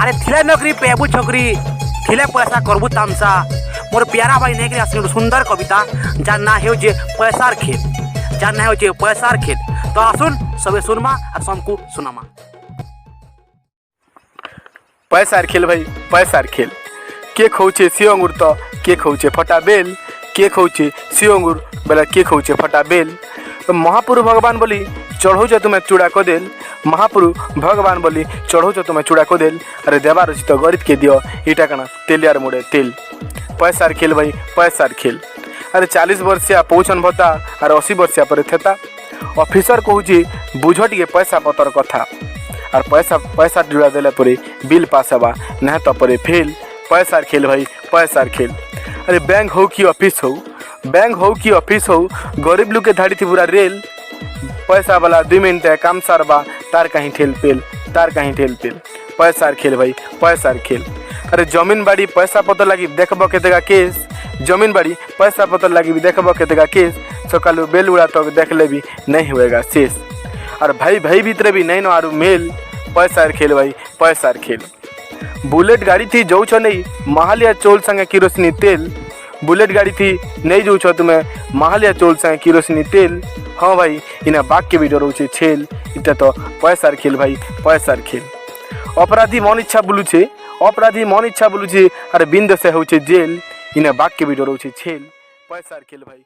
अरे थिले नौकरी पेबू छोकरी थिले पैसा करबू तामसा। मोर प्यारा भाई नहीं आस सुंदर कविता जार ना हो पैसार खेल, जार ना हो पैसार खेल। तो आसुन सबे सुनमा और सबको सुनामा। पैसार खेल भाई पैसार खेल। के खौचे सी अंगुर तो के खौचे फटा बेल, के खौचे सी अंगुर बेला के खौचे फटा बेल। महापुरु भगवान बोली चढ़ौच तुम्हें चूड़ा को देल, महापुरु भगवान बोली चढ़ौच तुम्हें चूड़ा को देल। अरे देवार अच्छी तो गरीब के दियो इटा कणा तेलियार मुड़े तेल। पैसार खेल भाई पैसार खेल। अरे 40 वर्षिया पौछन भत्ता और 80 वर्षिया पर थेता। ऑफिसर कहूँ बुझ टे पैसा पतर कथा और पैसा पैसा जुड़ा देला परे बिल पास हवा ना तो परे फेल। पैसार खेल भाई पैसार खेल। अरे बैंक हो कि ऑफिस हो, बैंक हो कि ऑफिस हो, गरीब लोग के धाड़ी थी पूरा रेल। पैसा वाला 2 मिनट काम सारबा तार कहीं ठेल पेल, तार कहीं ठेल पेल। पैसार खेल भाई पैसार खेल। अरे जमीन बाड़ी पैसा पतर लगी देखब केतेगा केस, जमीन बाड़ी पैसा पतर लगी देखब केतेगा केस। सकालू बेल उड़ा तो देख ले भी नहीं हुएगा शेष। और भाई भाई भीतर भी नहीं न आरू मेल। पैसार खेल भाई पैसार खेल। बुलेट गाड़ी थी जो छो नहीं महालिया चोल संगे किरोसिनी तेल, बुलेट गाड़ी थी नहीं जो छो तुम्हें महालिया चोल संगे किरोसिनी तेल। हाँ भाई इना बाग के भी डरोचे छेल, इतना तो पैसार खेल भाई पैसार खेल। अपराधी मन इच्छा बोलुचे, अपराधी मन इच्छा बोलुचे अरे बिंद से होचे जेल, इना बाग के भी डरोचे छेल। पैसार खेल भाई।